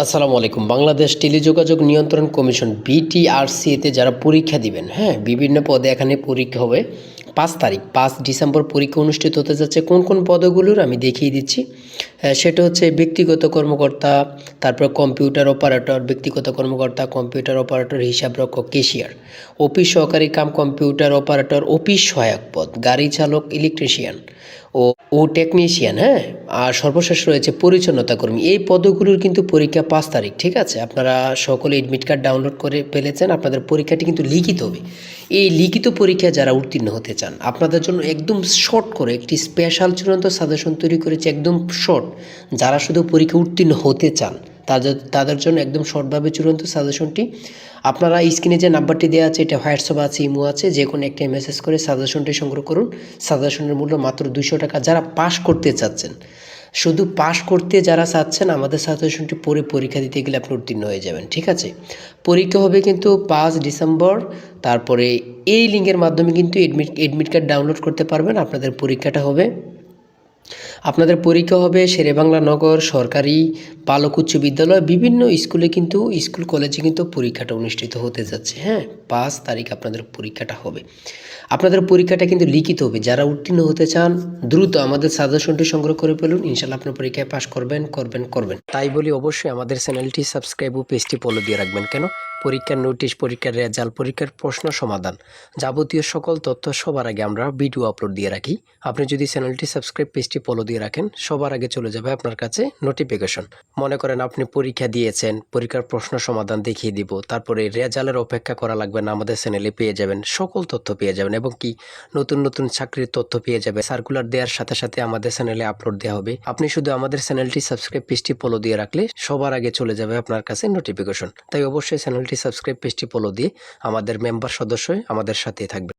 আসসালামু আলাইকুম। বাংলাদেশ টেলিযোগাযোগ নিয়ন্ত্রণ কমিশন বিটিআরসি-তে যারা পরীক্ষা দিবেন, হ্যাঁ? বিভিন্ন পদে এখানে পরীক্ষা হবে। ৫ ডিসেম্বর পরীক্ষা অনুষ্ঠিত হতে যাচ্ছে। কোন কোন পদগুলোর আমি দেখিয়ে দিচ্ছি। সেটা হচ্ছে ব্যক্তিগত কর্মকর্তা, তারপর কম্পিউটার অপারেটর, ব্যক্তিগত কর্মকর্তা, কম্পিউটার অপারেটর, হিসাবরক্ষক, ক্যাশিয়ার, অফিস সহকারী কাম কম্পিউটার অপারেটর, অফিস সহায়ক পদ, গাড়ি চালক, ইলেকট্রিশিয়ান ও টেকনিশিয়ান, হ্যাঁ? আর সর্বশেষ রয়েছে পরিচ্ছন্নতা কর্মী। এই পদগুলোর কিন্তু পরীক্ষা ৫ তারিখ, ঠিক আছে? আপনারা সকলে এডমিট কার্ড ডাউনলোড করে ফেলেছেন। আপনাদের পরীক্ষাটি কিন্তু লিখিত হবে। এই লিখিত পরীক্ষায় যারা উত্তীর্ণ হতে চান, আপনাদের জন্য একদম শর্ট করে একটি স্পেশাল চূড়ান্ত সাজেশন তৈরি করেছি, একদম শর্ট। যারা শুধু পরীক্ষা উত্তীর্ণ হতে চান তাদের জন্য একদম শর্টভাবে চূড়ান্ত সাজেশনটি। আপনারা স্ক্রিনে যে নাম্বারটি দেওয়া আছে, এটা হোয়াটসঅ্যাপ আছে, ইমো আছে, যে কোনো একটা মেসেজ করে সাজেশনটি সংগ্রহ করুন। সাজেশনের মূল্য মাত্র ২০০ টাকা। যারা পাস করতে চাচ্ছেন, শুধু পাস করতে যারা চাচ্ছেন, আমাদের সাজেশনটি পড়ে পরীক্ষা দিতে গেলে আপনি উত্তীর্ণ হয়ে যাবেন, ঠিক আছে? পরীক্ষা হবে কিন্তু ৫ ডিসেম্বর। তারপরে এই লিঙ্কের মাধ্যমে কিন্তু এডমিট কার্ড ডাউনলোড করতে পারবেন। আপনাদের পরীক্ষা হবে শেরেবাংলা নগর সরকারি বালক উচ্চ বিদ্যালয়, বিভিন্ন স্কুল কলেজে কিন্তু পরীক্ষাটা অনুষ্ঠিত হতে যাচ্ছে, হ্যাঁ? ৫ তারিখ আপনাদের পরীক্ষাটা হবে। আপনাদের পরীক্ষাটা কিন্তু লিখিত হবে। যারা উত্তীর্ণ হতে চান, দ্রুত আমাদের সাজেশনটি সংগ্রহ করে ফেলুন। ইনশাল্লাহ আপনার পরীক্ষায় পাস করবেন। তাই বলি, অবশ্যই আমাদের চ্যানেলটি সাবস্ক্রাইব ও পেজটি ফলো দিয়ে রাখবেন। কেন? পরীক্ষার নোটিশ, পরীক্ষার রেজাল্ট, পরীক্ষার প্রশ্ন সমাধান, যাবতীয় সকল তথ্য সবার আগে আমরা ভিডিও আপলোড দিয়ে রাখি। আপনি যদি চ্যানেলটি সাবস্ক্রাইব, পেজটি ফলো দিয়ে রাখেন, সবার আগে চলে যাবে আপনার কাছে নোটিফিকেশন। মনে করেন আপনি পরীক্ষা দিয়েছেন, পরীক্ষার প্রশ্ন সমাধান দেখিয়ে দিব, তারপরে রেজাল্টের অপেক্ষা করা লাগবে না, আমাদের চ্যানেলে পেয়ে যাবেন, সকল তথ্য পেয়ে যাবেন এবং কি নতুন চাকরির তথ্য পেয়ে যাবে। সার্কুলার দেওয়ার সাথে সাথে আমাদের চ্যানেলে আপলোড দেওয়া হবে। আপনি শুধু আমাদের চ্যানেলটি সাবস্ক্রাইব, পেজটি ফলো দিয়ে রাখলে সবার আগে চলে যাবে আপনার কাছে নোটিফিকেশন। তাই অবশ্যই চ্যানেলটি সাবস্ক্রাইব, পেজটি ফলো দিয়ে আমাদের মেম্বার সদস্য হয়ে আমাদের সাথেই থাকবে।